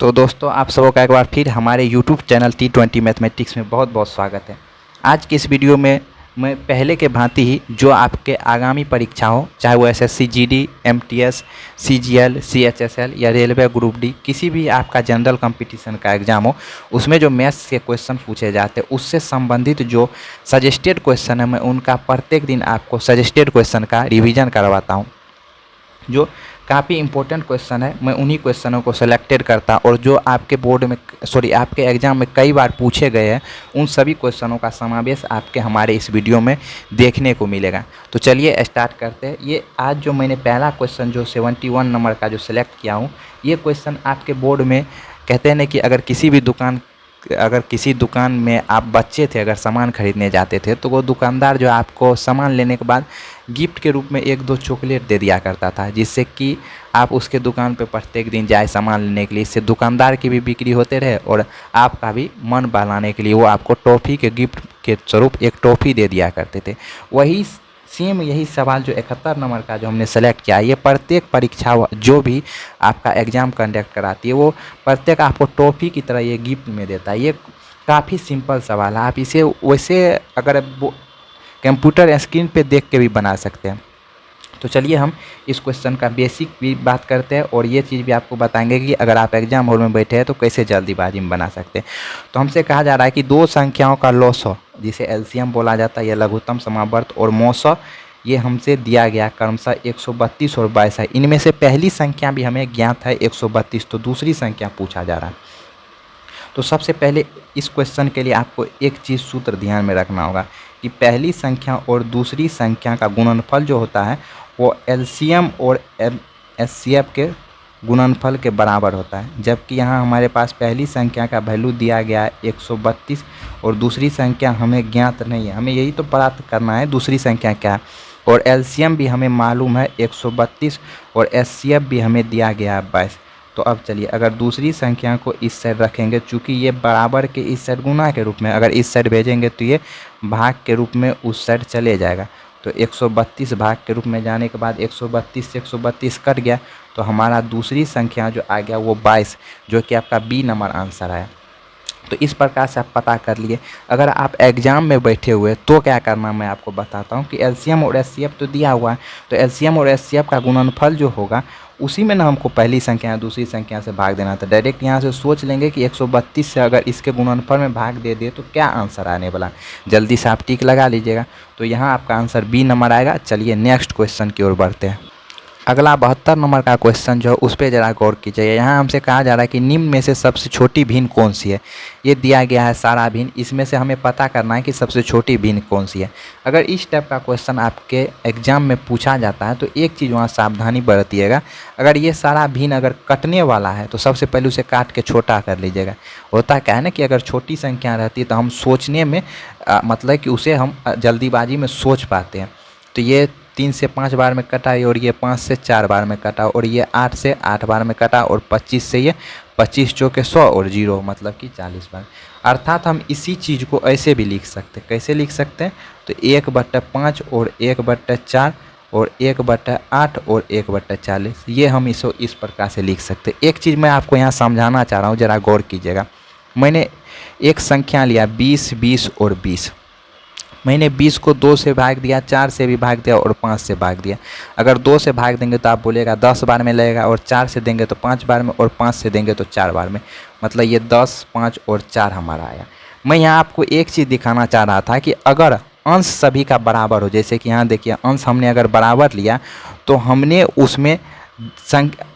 तो दोस्तों आप सबों का एक बार फिर हमारे YouTube चैनल T20 मैथमेटिक्स में बहुत बहुत स्वागत है। आज की इस वीडियो में मैं पहले के भांति ही जो आपके आगामी परीक्षा हो, चाहे वो SSC GD, MTS, CGL, CHSL या रेलवे ग्रुप डी, किसी भी आपका जनरल कंपटीशन का एग्ज़ाम हो, उसमें जो मैथ्स के क्वेश्चन पूछे जाते हैं उससे संबंधित जो सजेस्टेड क्वेश्चन है, मैं उनका प्रत्येक दिन आपको सजेस्टेड क्वेश्चन का रिविज़न करवाता हूँ। जो काफ़ी इंपॉर्टेंट क्वेश्चन है, मैं उन्हीं क्वेश्चनों को सिलेक्टेड करता और जो आपके बोर्ड में आपके एग्ज़ाम में कई बार पूछे गए हैं, उन सभी क्वेश्चनों का समावेश आपके हमारे इस वीडियो में देखने को मिलेगा। तो चलिए स्टार्ट करते हैं। ये आज जो मैंने पहला क्वेश्चन जो 71 नंबर का जो सिलेक्ट किया हूँ, ये क्वेश्चन आपके बोर्ड में कहते हैं ना कि अगर किसी दुकान में आप बच्चे थे, अगर सामान खरीदने जाते थे, तो वो दुकानदार जो आपको सामान लेने के बाद गिफ्ट के रूप में 1-2 चॉकलेट दे दिया करता था, जिससे कि आप उसके दुकान पे प्रत्येक दिन जाए सामान लेने के लिए। इससे दुकानदार की भी बिक्री होते रहे और आपका भी मन बहलाने के लिए वो आपको टॉफ़ी के गिफ्ट के स्वरूप एक टॉफ़ी दे दिया करते थे। वही सेम यही सवाल जो 71 नंबर का जो हमने सेलेक्ट किया, ये प्रत्येक परीक्षा जो भी आपका एग्ज़ाम कंडक्ट कराती है, वो प्रत्येक आपको टॉफ़ी की तरह ये गिफ्ट में देता है। ये काफ़ी सिंपल सवाल है, आप इसे वैसे अगर कंप्यूटर स्क्रीन पे देख के भी बना सकते हैं। तो चलिए हम इस क्वेश्चन का बेसिक भी बात करते हैं और ये चीज़ भी आपको बताएंगे कि अगर आप एग्जाम हॉल में बैठे हैं तो कैसे जल्दीबाजी में बना सकते हैं। तो हमसे कहा जा रहा है कि दो संख्याओं का लॉसअ, जिसे एलसीएम बोला जाता है, यह लघुत्तम समावर्त, और मौसअ, ये हमसे दिया गया क्रमशः 132 और 22 है। इनमें से पहली संख्या भी हमें ज्ञात है 132, तो दूसरी संख्या पूछा जा रहा है। तो सबसे पहले इस क्वेश्चन के लिए आपको एक चीज़ सूत्र ध्यान में रखना होगा कि पहली संख्या और दूसरी संख्या का गुणनफल जो होता है वो एलसीएम और एचसीएफ के गुणनफल के बराबर होता है। जबकि यहाँ हमारे पास पहली संख्या का वैल्यू दिया गया है 132 और दूसरी संख्या हमें ज्ञात नहीं है, हमें यही तो प्राप्त करना है दूसरी संख्या क्या है। और एलसीएम भी हमें मालूम है 132 और एचसीएफ भी हमें दिया गया है 22। तो अब चलिए अगर दूसरी संख्या को इस साइड रखेंगे, चूँकि ये बराबर के इस साइड गुना के रूप में, अगर इस साइड भेजेंगे तो ये भाग के रूप में उस साइड चले जाएगा। तो 132 भाग के रूप में जाने के बाद 132 से 132 कट गया, तो हमारा दूसरी संख्या जो आ गया वो 22, जो कि आपका बी नंबर आंसर आया। तो इस प्रकार से आप पता कर लिए। अगर आप एग्ज़ाम में बैठे हुए तो क्या करना मैं आपको बताता हूँ कि एलसीएम और एचसीएफ तो दिया हुआ है, तो एलसीएम और एचसीएफ का गुणनफल जो होगा उसी में ना हमको पहली संख्या या दूसरी संख्या से भाग देना था। डायरेक्ट यहाँ से सोच लेंगे कि 132 से अगर इसके गुणनफल में भाग दे दिए तो क्या आंसर आने वाला, जल्दी से आप टिक लगा लीजिएगा। तो यहाँ आपका आंसर बी नंबर आएगा। चलिए नेक्स्ट क्वेश्चन की ओर बढ़ते हैं। अगला 72 नंबर का क्वेश्चन जो है उस पर ज़रा गौर कीजिए। यहाँ हमसे कहा जा रहा है कि निम्न में से सबसे छोटी भिन्न कौन सी है। ये दिया गया है सारा भिन्न, इसमें से हमें पता करना है कि सबसे छोटी भिन्न कौन सी है। अगर इस टाइप का क्वेश्चन आपके एग्जाम में पूछा जाता है तो एक चीज़ वहाँ सावधानी बरतिएगा। अगर ये सारा भिन्न अगर कटने वाला है तो सबसे पहले उसे काट के छोटा कर लीजिएगा। होता क्या है ना कि अगर छोटी संख्या रहती है तो हम सोचने में मतलब कि उसे हम जल्दीबाजी में सोच पाते हैं। तो ये 3 से 5 बार में कटा और ये 5 से 4 बार में कटा और ये 8 से 8 बार में कटा और 25 से ये 25 चौके 100 और 0 मतलब कि 40 बार। अर्थात हम इसी चीज़ को ऐसे भी लिख सकते हैं। कैसे लिख सकते हैं? तो 1/5 और 1/4 और 1/8 और 1/40, ये हम इस प्रकार से लिख सकते हैं। एक चीज़ मैं आपको यहाँ समझाना चाह रहा हूँ, ज़रा गौर कीजिएगा। मैंने एक संख्या लिया 20, 20 और 20। मैंने 20 को 2 से भाग दिया, 4 से भी भाग दिया और 5 से भाग दिया। अगर 2 से भाग देंगे तो आप बोलेगा 10 बार में लगेगा, और 4 से देंगे तो 5 बार में, और 5 से देंगे तो 4 बार में, मतलब ये 10, 5 और 4 हमारा आया। मैं यहाँ आपको एक चीज़ दिखाना चाह रहा था कि अगर अंश सभी का बराबर हो, जैसे कि यहाँ देखिए अंश हमने अगर बराबर लिया तो हमने उसमें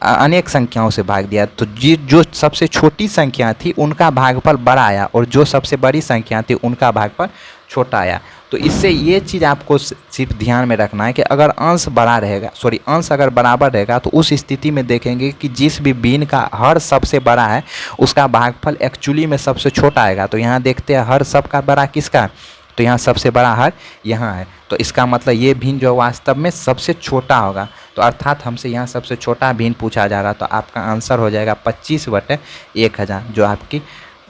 अनेक संख्याओं से भाग दिया, तो जो सबसे छोटी संख्या थी उनका भागफल बड़ा आया और जो सबसे बड़ी संख्या थी उनका भागफल छोटा आया। तो इससे ये चीज़ आपको सिर्फ ध्यान में रखना है कि अगर अंश अंश अगर बराबर रहेगा तो उस स्थिति में देखेंगे कि जिस भी भिन्न का हर सबसे बड़ा है उसका भागफल एक्चुअली में सबसे छोटा आएगा। तो यहाँ देखते हैं हर सब का बड़ा किसका है, तो यहाँ सबसे बड़ा हर यहाँ है, तो इसका मतलब ये भिन्न जो वास्तव में सबसे छोटा होगा। तो अर्थात हमसे यहाँ सबसे छोटा भिन्न पूछा जा रहा, तो आपका आंसर हो जाएगा 25/1000, जो आपकी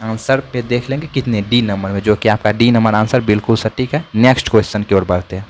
आंसर पे देख लेंगे कितने डी नंबर में, जो कि आपका डी नंबर आंसर बिल्कुल सटीक है। नेक्स्ट क्वेश्चन की ओर बढ़ते हैं।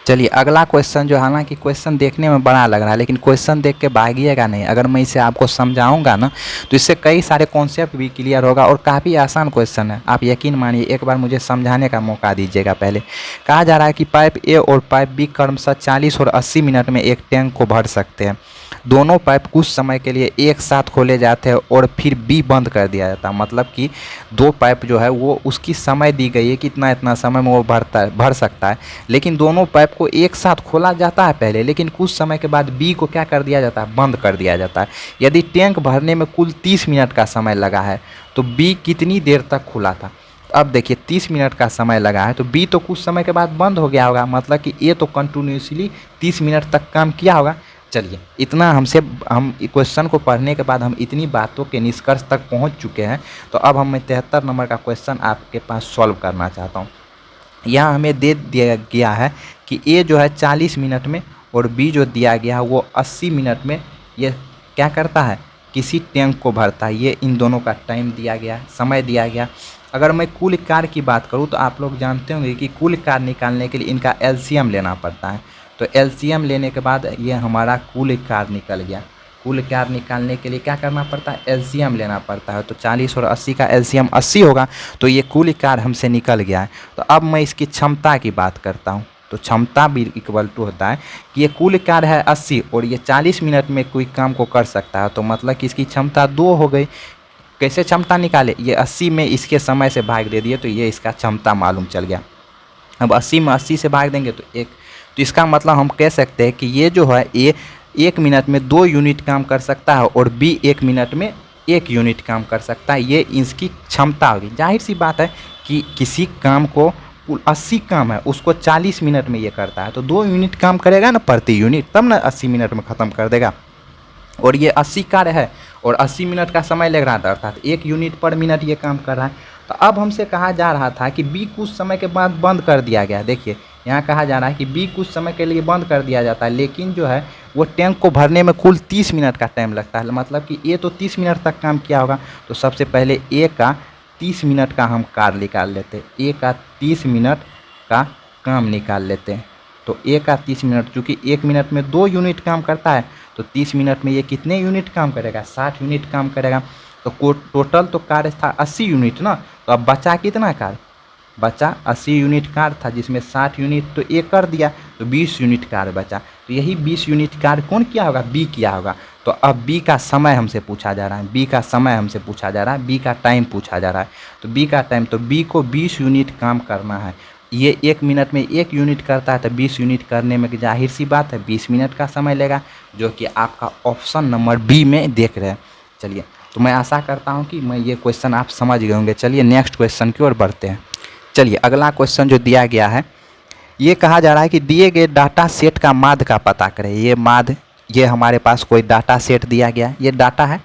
चलिए अगला क्वेश्चन जो, हालांकि क्वेश्चन देखने में बड़ा लग रहा है लेकिन क्वेश्चन देख के भागिएगा नहीं। अगर मैं इसे आपको समझाऊंगा ना तो इससे कई सारे कॉन्सेप्ट भी क्लियर होगा और काफ़ी आसान क्वेश्चन है। आप यकीन मानिए, एक बार मुझे समझाने का मौका दीजिएगा। पहले कहा जा रहा है कि पाइप ए और पाइप बी क्रमशः 40 और 80 मिनट में एक टैंक को भर सकते हैं। दोनों पाइप कुछ समय के लिए एक साथ खोले जाते हैं और फिर बी बंद कर दिया जाता है। मतलब कि दो पाइप जो है वो उसकी समय दी गई है कि इतना इतना समय में वो भर सकता है, लेकिन दोनों पाइप को एक साथ खोला जाता है पहले, लेकिन कुछ समय के बाद बी को क्या कर दिया जाता है, बंद कर दिया जाता है। यदि टैंक भरने में कुल 30 मिनट का समय लगा है तो बी कितनी देर तक खुला था। अब देखिए 30 मिनट का समय लगा है तो बी तो कुछ समय के बाद बंद हो गया होगा, मतलब कि ए तो कंटिन्यूसली 30 मिनट तक काम किया होगा। चलिए इतना हम क्वेश्चन को पढ़ने के बाद हम इतनी बातों के निष्कर्ष तक पहुंच चुके हैं। तो अब हम 73 नंबर का क्वेश्चन आपके पास सॉल्व करना चाहता हूं। यहाँ हमें दे दिया गया है कि ए जो है 40 मिनट में और बी जो दिया गया है वो 80 मिनट में ये क्या करता है, किसी टैंक को भरता है। ये इन दोनों का टाइम दिया गया, समय दिया गया। अगर मैं कुल कार्य की बात करूँ तो आप लोग जानते होंगे कि कुल कार्य निकालने के लिए इनका एलसीएम लेना पड़ता है। तो एलसीएम लेने के बाद ये हमारा कुल कार्य निकल गया। कुल कार्य निकालने के लिए क्या करना पड़ता है, एलसीएम लेना पड़ता है। तो 40 और 80 का एलसीएम 80 होगा, तो ये कुल कार्य हमसे निकल गया है। तो अब मैं इसकी क्षमता की बात करता हूँ। तो क्षमता भी इक्वल टू होता है कि ये कुल कार्य है 80 और ये 40 मिनट में कोई काम को कर सकता है, तो मतलब कि इसकी क्षमता 2 हो गई। कैसे क्षमता निकाले, ये 80 में इसके समय से भाग दे दिए तो ये इसका क्षमता मालूम चल गया। अब 80 में 80 से भाग देंगे तो 1, तो इसका मतलब हम कह सकते हैं कि ये जो है ए 1 मिनट में 2 यूनिट काम कर सकता है और बी 1 मिनट में 1 यूनिट काम कर सकता है। ये इसकी क्षमता होगी। जाहिर सी बात है कि किसी काम को 80 काम है उसको 40 मिनट में ये करता है, तो 2 यूनिट काम करेगा ना प्रति यूनिट, तब ना 80 मिनट में ख़त्म कर देगा। और ये 80 कार्य है और 80 मिनट का समय लग रहा था, अर्थात 1 यूनिट पर मिनट ये काम कर रहा है। तो अब हमसे कहा जा रहा था कि बी कुछ समय के बाद बंद कर दिया गया। देखिए यहाँ कहा जा रहा है कि बी कुछ समय के लिए बंद कर दिया जाता है, लेकिन जो है वो टैंक को भरने में कुल 30 मिनट का टाइम लगता है। मतलब कि ए तो 30 मिनट तक काम किया होगा, तो सबसे पहले ए का 30 मिनट का हम कार्य निकाल लेते हैं। ए का 30 मिनट का काम निकाल लेते हैं। तो ए का 30 मिनट, चूँकि 1 मिनट में 2 यूनिट काम करता है तो 30 मिनट में ये कितने यूनिट काम करेगा, 60 यूनिट काम करेगा। तो टोटल तो कार्य था 80 यूनिट ना, तो अब बचा कितना कार्य, बचा 80 यूनिट कार्य था जिसमें 60 यूनिट तो ए कर दिया, तो 20 यूनिट कार्य बचा। तो यही 20 यूनिट कार्य कौन किया होगा, बी किया होगा। तो अब बी का समय हमसे पूछा जा रहा है, बी का समय हमसे पूछा जा रहा है, बी का टाइम पूछा जा रहा है। तो बी का टाइम, तो बी को 20 यूनिट काम करना है। ये 1 मिनट में 1 यूनिट करता है, तो 20 यूनिट करने में जाहिर सी बात है 20 मिनट का समय लेगा, जो कि आपका ऑप्शन नंबर बी में देख रहे हैं। चलिए, तो मैं आशा करता हूं कि मैं ये क्वेश्चन आप समझ गए होंगे। चलिए नेक्स्ट क्वेश्चन की ओर बढ़ते हैं। चलिए अगला क्वेश्चन जो दिया गया है, ये कहा जा रहा है कि दिए गए डाटा सेट का माध्य का पता करें। ये माध्य, ये हमारे पास कोई डाटा सेट दिया गया है, ये डाटा है,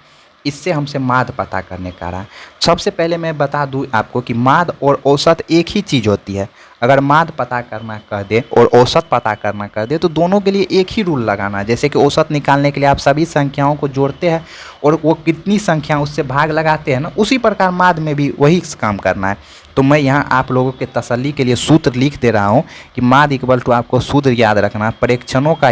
इससे हमसे माध्य पता करने का रहा है। सबसे पहले मैं बता दूं आपको कि माध्य और औसत एक ही चीज़ होती है। अगर माध्य पता करना कह दे और औसत पता करना कह दे तो दोनों के लिए एक ही रूल लगाना है। जैसे कि औसत निकालने के लिए आप सभी संख्याओं को जोड़ते हैं और वो कितनी संख्या उससे भाग लगाते हैं ना, उसी प्रकार माध्य में भी वही काम करना है। तो मैं यहाँ आप लोगों के तसल्ली के लिए सूत्र लिख दे रहा हूँ कि माध्य इक्वल टू, आपको सूत्र याद रखना, प्रेक्षणों का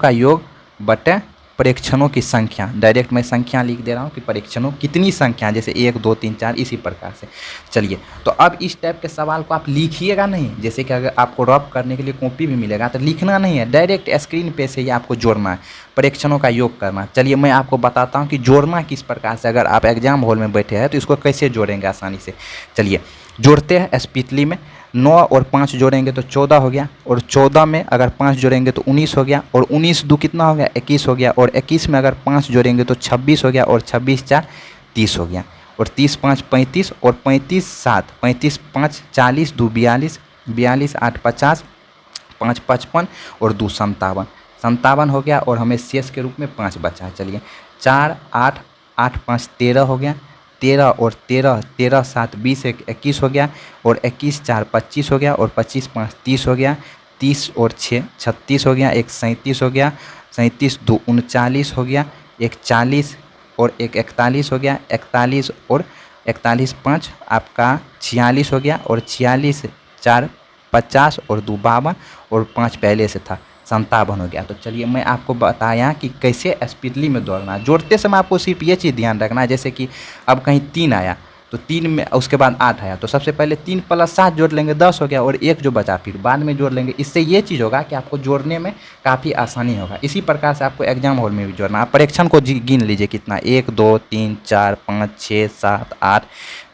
योग बटे परीक्षणों की संख्या। डायरेक्ट मैं संख्या लिख दे रहा हूँ कि परीक्षणों कितनी संख्या, जैसे 1 2 3 4 इसी प्रकार से। चलिए, तो अब इस टाइप के सवाल को आप लिखिएगा नहीं, जैसे कि अगर आपको रफ करने के लिए कॉपी भी मिलेगा तो लिखना नहीं है, डायरेक्ट स्क्रीन पे से ही आपको जोड़ना है, परीक्षणों का योग करना। चलिए मैं आपको बताता हूँ कि जोड़ना किस प्रकार से, अगर आप एग्जाम हॉल में बैठे हैं तो इसको कैसे जोड़ेंगे आसानी से। चलिए जोड़ते हैं स्पीडली में। 9 और 5 जोड़ेंगे तो 14 हो गया, और 14 में अगर 5 जोड़ेंगे तो 19 हो गया, और 19 दो कितना हो गया, 21 हो गया, और 21 में अगर 5 जोड़ेंगे तो 26 हो गया, और 26 4 30 हो गया, और 30 5 35, और 35 7 35 5 40, 2 42, 42 8 50, 5 55, और 2 57, 57 हो गया, और हमें शेष के रूप में 5 बचा है। चलिए 4 8 8 5 13 हो गया, 13 और 13 13 7 20 1 21 हो गया, और 21 4 25 हो गया, और 25 5 30 हो गया, 30 और 6 36 हो गया, एक 37 हो गया, 37 2 39 हो गया, एक 40 और एक 41 हो गया, 41 और 41 5 आपका 46 हो गया, और 46 4 50 और 2 52 और 5 पहले से था 57 हो गया। तो चलिए मैं आपको बताया कि कैसे स्पीडली में दौड़ना है। जोड़ते समय आपको सिर्फ ये चीज़ ध्यान रखना है, जैसे कि अब कहीं 3 आया तो 3 में उसके बाद 8 आया तो सबसे पहले 3 + 7 जोड़ लेंगे 10 हो गया, और 1 जो बचा फिर बाद में जोड़ लेंगे। इससे ये चीज़ होगा कि आपको जोड़ने में काफ़ी आसानी होगा। इसी प्रकार से आपको एग्जाम हॉल में भी जोड़ना। आप परीक्षण को गिन लीजिए कितना, 1 2 3 4 5 6 7 8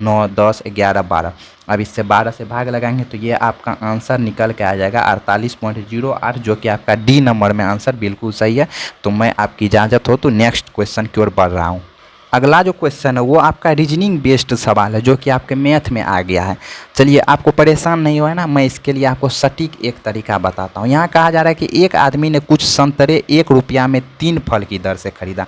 9 10 11 12। अब इससे 12 से भाग लगाएंगे तो ये आपका आंसर निकल के आ जाएगा 48.08, जो कि आपका डी नंबर में आंसर बिल्कुल सही है। तो मैं आपकी इजाज़त हो तो नेक्स्ट क्वेश्चन की ओर बढ़ रहा हूँ। अगला जो क्वेश्चन है वो आपका रीजनिंग बेस्ड सवाल है, जो कि आपके मैथ में आ गया है। चलिए आपको परेशान नहीं हुआ है ना, मैं इसके लिए आपको सटीक एक तरीका बताता हूँ। यहाँ कहा जा रहा है कि एक आदमी ने कुछ संतरे 1 रुपया में 3 फल की दर से खरीदा।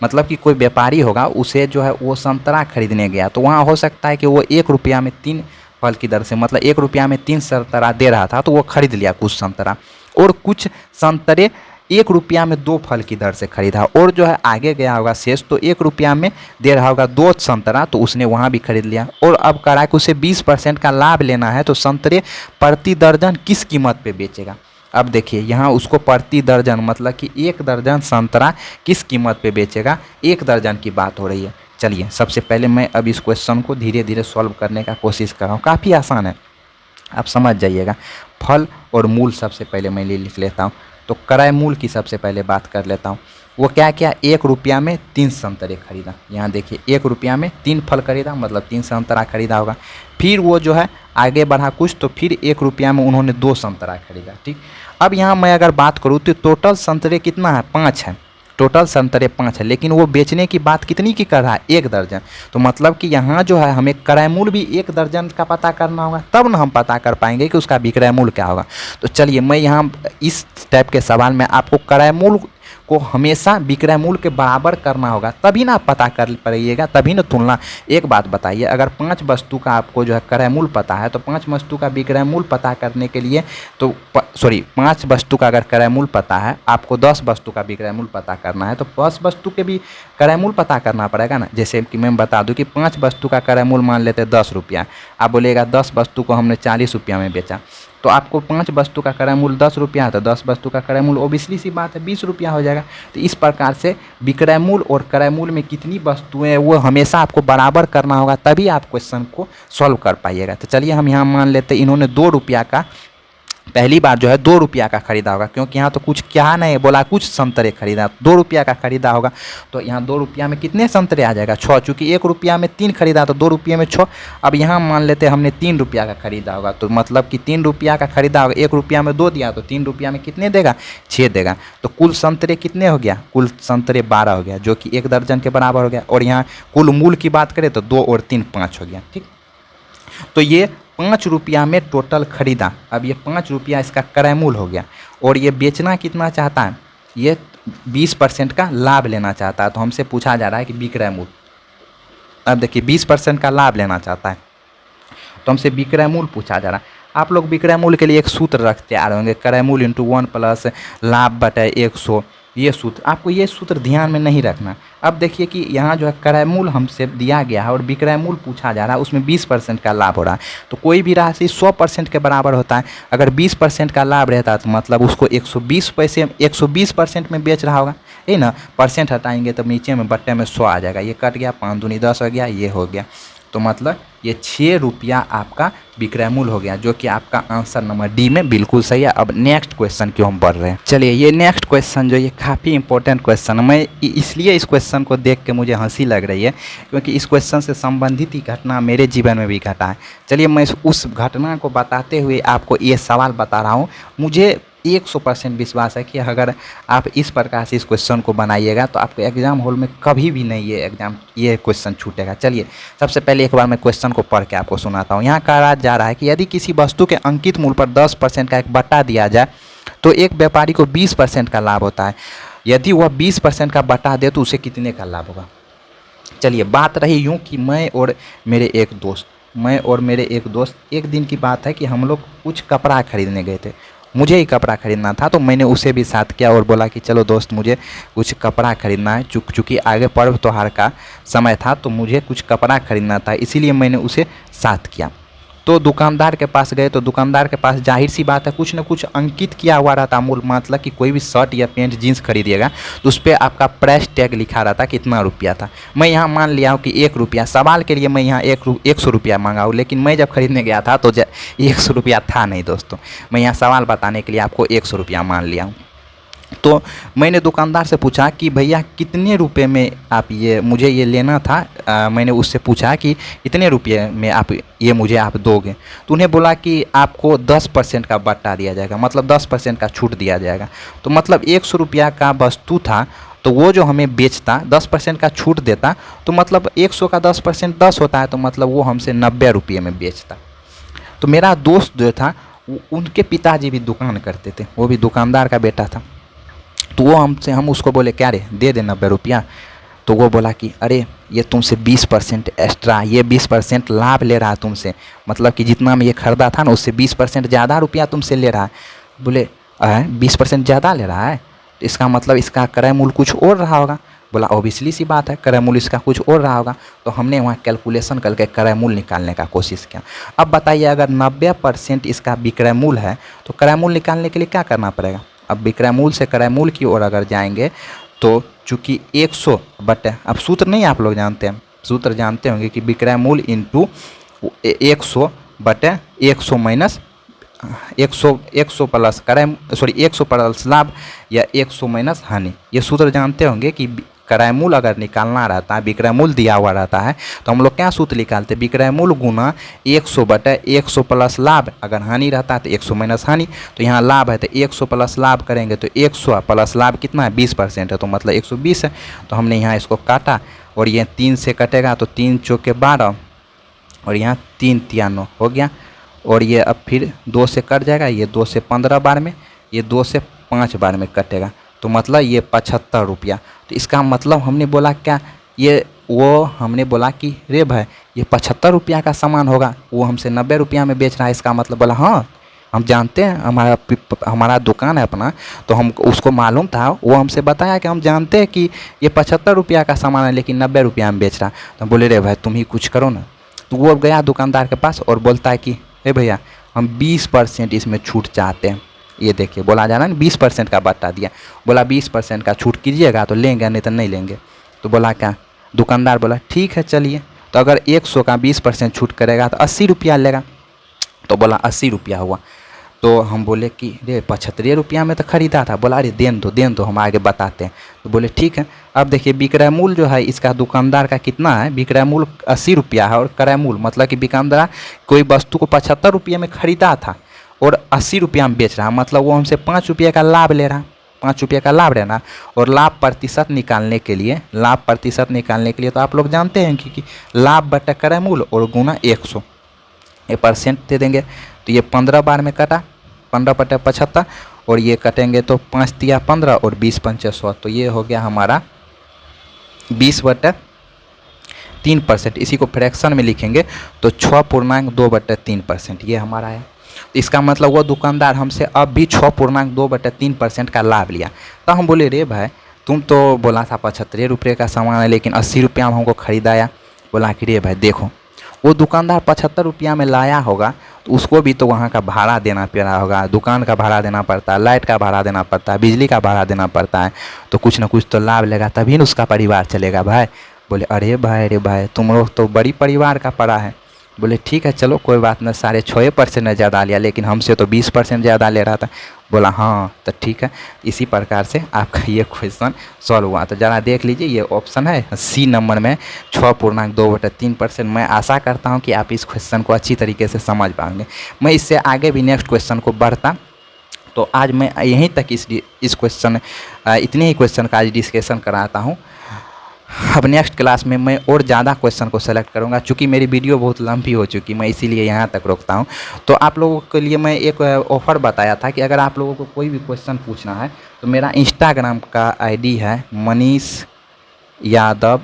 मतलब कि कोई व्यापारी होगा, उसे जो है वो संतरा खरीदने गया, तो वहाँ हो सकता है कि वो 1 रुपया में 3 फल की दर से, मतलब 1 रुपया में 3 संतरा दे रहा था, तो वो खरीद लिया कुछ संतरा। और कुछ संतरे 1 रुपया में 2 फल की दर से खरीदा, और जो है आगे गया होगा शेष, तो 1 रुपया में दे रहा होगा 2 संतरा, तो उसने वहाँ भी खरीद लिया। और अब कह रहा है कि उसे 20% का लाभ लेना है, तो संतरे प्रति दर्जन किस कीमत पे बेचेगा। अब देखिए यहाँ उसको प्रति दर्जन मतलब कि 1 दर्जन संतरा किस कीमत पे बेचेगा, 1 दर्जन की बात हो रही है। चलिए सबसे पहले मैं अब इस क्वेश्चन को धीरे धीरे सॉल्व करने का कोशिश कर रहा हूँ, काफ़ी आसान है, आप समझ जाइएगा। फल और मूल सबसे पहले मैं लिख लेता हूँ। तो क्रय मूल की सबसे पहले बात कर लेता हूँ। वो क्या क्या, 1 रुपया में 3 संतरे खरीदा। यहाँ देखिए 1 रुपया में 3 फल खरीदा, मतलब 3 संतरा खरीदा होगा। फिर वो जो है आगे बढ़ा कुछ, तो फिर 1 रुपया में उन्होंने 2 संतरा खरीदा। ठीक, अब यहाँ मैं अगर बात करूँ तो टोटल संतरे कितना है, 5 है। टोटल संतरे 5 है, लेकिन वो बेचने की बात कितनी की कर रहा है, 1 दर्जन। तो मतलब कि यहाँ जो है हमें क्रय मूल्य भी 1 दर्जन का पता करना होगा, तब ना हम पता कर पाएंगे कि उसका विक्रय मूल्य क्या होगा। तो चलिए मैं यहाँ इस टाइप के सवाल में आपको क्रय मूल्य को हमेशा विक्रय मूल्य के बराबर करना होगा, तभी ना आप पता कर पाइएगा, तभी ना तुलना। एक बात बताइए, अगर 5 वस्तु का आपको जो है क्रय मूल्य पता है, तो 5 वस्तु का विक्रय मूल्य पता करने के लिए तो 5 वस्तु का अगर क्रय मूल्य पता है, आपको 10 वस्तु का विक्रय मूल्य पता करना है, तो 10 वस्तु के भी क्रय मूल्य पता करना पड़ेगा ना। जैसे कि मैं बता दूं कि 5 वस्तु का क्रय मूल्य मान लेते हैं 10 रुपया, आप बोलेगा 10 वस्तु को हमने 40 रुपया में बेचा, तो आपको 5 वस्तु का क्रय मूल्य 10 रुपया है, तो 10 वस्तु का क्रय मूल्य ओबियसली सी बात है 20 रुपया हो जाएगा। तो इस प्रकार से विक्रय मूल्य और क्रय मूल्य में कितनी वस्तुएं हैं वो हमेशा आपको बराबर करना होगा, तभी आप क्वेश्चन को सॉल्व कर पाइएगा। तो चलिए हम यहाँ मान लेते हैं इन्होंने 2 रुपया का पहली बार जो है 2 रुपया का खरीदा होगा, क्योंकि यहाँ तो कुछ क्या नहीं बोला, कुछ संतरे खरीदा, 2 रुपया का खरीदा होगा। तो यहाँ 2 रुपया में कितने संतरे आ जाएगा, 6, चूँकि 1 रुपया में 3 खरीदा तो 2 रुपये में 6। अब यहाँ मान लेते हैं हमने 3 रुपया का खरीदा होगा, तो मतलब कि 3 रुपया का खरीदा होगा, 1 रुपया में 2 दिया, तो 3 रुपया में कितने देगा, 6 देगा। तो कुल संतरे कितने हो गया, कुल संतरे 12 हो गया, जो कि 1 दर्जन के बराबर हो गया। और यहाँ कुल मूल की बात करें तो 2 और 3 5 हो गया। ठीक, तो ये 5 रुपया में टोटल खरीदा। अब ये 5 रुपया इसका क्रय मूल्य हो गया, और ये बेचना कितना चाहता है, ये 20% का लाभ लेना चाहता है। तो हमसे पूछा जा रहा है कि विक्रय मूल्य, अब देखिए 20% का लाभ लेना चाहता है, तो हमसे विक्रय मूल्य पूछा जा रहा है। आप लोग विक्रय मूल्य के लिए एक सूत्र रखते आ रहे होंगे, क्रय मूल्य × 1 + लाभ बटे 100, ये सूत्र आपको, ये सूत्र ध्यान में नहीं रखना। अब देखिए कि यहाँ जो है क्रय मूल्य हमसे दिया गया है और विक्रय मूल्य पूछा जा रहा है, उसमें 20% का लाभ हो रहा है। तो कोई भी राशि 100% के बराबर होता है। अगर 20% का लाभ रहता है तो मतलब उसको 120 पैसे 120% में बेच रहा होगा, यही ना। परसेंट हटाएंगे तो नीचे में बट्टे में 100 आ जाएगा, ये कट गया, 5 दूनी 10 हो गया, ये हो गया। तो मतलब ये 6 रुपया आपका विक्रय मूल्य हो गया, जो कि आपका आंसर नंबर डी में बिल्कुल सही है। अब नेक्स्ट क्वेश्चन की हम बढ़ रहे हैं। चलिए ये नेक्स्ट क्वेश्चन जो ये काफ़ी इंपॉर्टेंट क्वेश्चन है, मैं इसलिए इस क्वेश्चन को देख के मुझे हंसी लग रही है, क्योंकि इस क्वेश्चन से संबंधित ही घटना मेरे जीवन में भी घटा है। चलिए मैं उस घटना को बताते हुए आपको ये सवाल बता रहा हूँ। मुझे 100% विश्वास है कि अगर आप इस प्रकार से इस क्वेश्चन को बनाइएगा तो आपको एग्जाम हॉल में कभी भी नहीं ये क्वेश्चन छूटेगा। चलिए सबसे पहले एक बार मैं क्वेश्चन को पढ़ के आपको सुनाता हूँ। यहाँ कहा जा रहा है कि यदि किसी वस्तु के अंकित मूल्य पर 10% का एक बट्टा दिया जाए तो एक व्यापारी को 20% का लाभ होता है। यदि वह 20% का बट्टा दे तो उसे कितने का लाभ होगा। चलिए बात रही यूँ कि मैं और मेरे एक दोस्त एक दिन की बात है कि हम लोग कुछ कपड़ा खरीदने गए थे। मुझे ही कपड़ा ख़रीदना था, तो मैंने उसे भी साथ किया और बोला कि चलो दोस्त मुझे कुछ कपड़ा ख़रीदना है। चूँकि आगे पर्व त्योहार का समय था तो मुझे कुछ कपड़ा ख़रीदना था, इसीलिए मैंने उसे साथ किया। तो दुकानदार के पास गए तो दुकानदार के पास जाहिर सी बात है कुछ ना कुछ अंकित किया हुआ रहता मूल, मतलब कि कोई भी शर्ट या पैंट जीन्स खरीदिएगा तो उस पर आपका प्राइस टैग लिखा रहता कितना रुपया था। मैं यहाँ मान लिया हूँ कि 1 रुपया, सवाल के लिए मैं यहाँ 100 रुपया मांगा हूँ, लेकिन मैं जब खरीदने गया था तो 100 रुपया था नहीं दोस्तों। मैं यहाँ सवाल बताने के लिए आपको 100 रुपया मान लिया हूँ। तो मैंने दुकानदार से पूछा कि भैया कितने रुपए में आप ये मुझे ये लेना था। मैंने उससे पूछा कि इतने रुपये में आप ये मुझे आप दोगे। तो उन्हें बोला कि आपको 10% का बट्टा दिया जाएगा, मतलब 10% का छूट दिया जाएगा। तो मतलब 100 रुपया का वस्तु था तो वो जो हमें बेचता 10% का छूट देता, तो मतलब 100 का 10% 10 होता है, तो मतलब वो हमसे 90 रुपये में बेचता। तो मेरा दोस्त जो था उनके पिताजी भी दुकान करते थे, वो भी दुकानदार का बेटा था। तो वो हम उसको बोले क्या रे दे दे 90 रुपया। तो वो बोला कि अरे ये तुमसे 20% एक्स्ट्रा, ये 20% लाभ ले रहा है तुमसे, मतलब कि जितना में ये खरीदा था ना उससे 20% ज़्यादा रुपया तुमसे ले रहा है। बोले 20% ज़्यादा ले रहा है तो इसका मतलब इसका क्रय मूल्य कुछ और रहा होगा। बोला ऑब्वियसली सी बात है, क्रय मूल्य इसका कुछ और रहा होगा। तो हमने वहाँ कैलकुलेशन करके क्रय मूल्य निकालने का कोशिश किया। अब बताइए अगर 90% इसका विक्रय मूल्य है तो क्रय मूल्य निकालने के लिए क्या करना पड़ेगा। अब विक्रय मूल्य से क्रय मूल्य की ओर अगर जाएंगे तो चूँकि 100 बटे, अब सूत्र नहीं आप लोग जानते हैं, सूत्र जानते होंगे कि विक्रय मूल्य इंटू 100 बटे 100 माइनस 100 प्लस क्रय 100 प्लस लाभ या 100 माइनस हानि। ये सूत्र जानते होंगे कि क्रय मूल्य अगर निकालना रहता है, विक्रय मूल्य दिया हुआ रहता है तो हम लोग क्या सूत्र निकालते हैं, विक्रय मूल्य गुना 100 बटे 100 प्लस लाभ। अगर हानि रहता है तो 100 माइनस हानि। तो यहाँ लाभ है तो 100 प्लस लाभ करेंगे तो 100 प्लस लाभ कितना है 20% है, तो मतलब 120 है। तो हमने यहाँ इसको काटा और ये 3 से कटेगा तो 3 चौके 12 और यहाँ 3 तिया 9 हो गया। और ये अब फिर 2 से कट जाएगा, ये 2 से 15 बार में, ये 2 से 5 बार में कटेगा, तो मतलब ये 75 रुपया। तो इसका मतलब हमने बोला क्या, ये वो हमने बोला कि रे भाई ये 75 रुपया का सामान होगा, वो हमसे 90 रुपया में बेच रहा है। इसका मतलब बोला हाँ हम जानते हैं, हमारा दुकान है अपना, तो हम उसको मालूम था, वो हमसे बताया कि हम जानते हैं कि ये 75 रुपया का सामान है लेकिन 90 रुपया में बेच रहा। तो बोले रे भाई तुम ही कुछ करो ना। तो वो गया दुकानदार के पास और बोलता है कि हे भैया हम 20% इसमें छूट चाहते हैं। ये देखिए बोला जा रहा है ना 20% का बट्टा दिया। बोला 20% का छूट कीजिएगा तो लेंगे नहीं तो नहीं लेंगे। तो बोला क्या, दुकानदार बोला ठीक है चलिए, तो अगर 100 का 20% छूट करेगा तो 80 रुपया लेगा। तो बोला 80 रुपया हुआ। तो हम बोले कि रे 75 रुपया में तो ख़रीदा था। बोला अरे देन दो हम आगे बताते हैं। तो बोले ठीक है। अब देखिए विक्रय मूल्य जो है इसका दुकानदार का कितना है, विक्रय मूल्य 80 रुपया है और क्रय मूल्य मतलब कि दुकानदार कोई वस्तु को 75 रुपये में ख़रीदा था और 80 रुपया में बेच रहा, मतलब वो हमसे 5 रुपये का लाभ ले रहा, 5 रुपये का लाभ लेना। और लाभ प्रतिशत निकालने के लिए तो आप लोग जानते हैं कि लाभ बटा क्रय मूल्य और गुना 100 ये परसेंट दे देंगे। तो ये 15 बार में कटा, 15 बटे 75 और ये कटेंगे तो 5 तिया 15 और 20 पंचे 100। तो ये हो गया हमारा 20 बटे 3%। इसी को फ्रैक्शन में लिखेंगे तो 6.2/3% ये हमारा है। तो इसका मतलब वो दुकानदार हमसे अब भी 6.2/3% का लाभ लिया। तो हम बोले रे भाई तुम तो बोला था 75 रुपये का सामान है लेकिन 80 रुपया में हमको ख़रीदाया। बोला कि रे भाई देखो वो दुकानदार 75 रुपया में लाया होगा तो उसको भी तो वहाँ का भाड़ा देना पड़ रहा होगा, दुकान का भाड़ा देना पड़ता है, लाइट का भाड़ा देना पड़ता है, बिजली का भाड़ा देना पड़ता है, तो कुछ ना कुछ तो लाभ लेगा तभी न उसका परिवार चलेगा भाई। बोले अरे भाई तुम लोग तो बड़ी परिवार का पड़ा है। बोले ठीक है चलो कोई बात नहीं, 6.5% ज़्यादा लिया लेकिन हमसे तो 20% ज़्यादा ले रहा था। बोला हाँ तो ठीक है। इसी प्रकार से आपका ये क्वेश्चन सॉल्व हुआ। तो ज़रा देख लीजिए ये ऑप्शन है सी नंबर में 6.2/3%। मैं आशा करता हूँ कि आप इस क्वेश्चन को अच्छी तरीके से समझ पाएंगे। मैं इससे आगे भी नेक्स्ट क्वेश्चन को बढ़ता, तो आज मैं यहीं तक इस क्वेश्चन इतने ही क्वेश्चन का आज डिस्कशन कराता हूँ। अब नेक्स्ट क्लास में मैं और ज़्यादा क्वेश्चन को सेलेक्ट करूँगा। चूँकि मेरी वीडियो बहुत लंबी हो चुकी, मैं इसीलिए यहाँ तक रोकता हूँ। तो आप लोगों के लिए मैं एक ऑफ़र बताया था कि अगर आप लोगों को कोई भी क्वेश्चन पूछना है तो मेरा इंस्टाग्राम का आईडी है मनीष यादव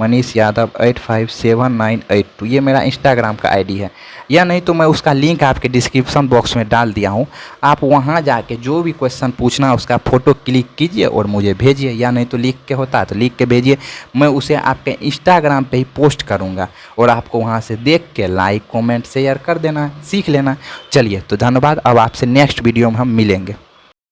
मनीष यादव 857982 ये मेरा इंस्टाग्राम का आईडी है। या नहीं तो मैं उसका लिंक आपके डिस्क्रिप्शन बॉक्स में डाल दिया हूँ, आप वहाँ जाके जो भी क्वेश्चन पूछना है उसका फ़ोटो क्लिक कीजिए और मुझे भेजिए, या नहीं तो लिख के होता है तो लिख के भेजिए, मैं उसे आपके इंस्टाग्राम पे ही पोस्ट करूँगा और आपको वहाँ से देख के लाइक कमेंट शेयर कर देना, सीख लेना। चलिए तो धन्यवाद, अब आपसे नेक्स्ट वीडियो में हम मिलेंगे।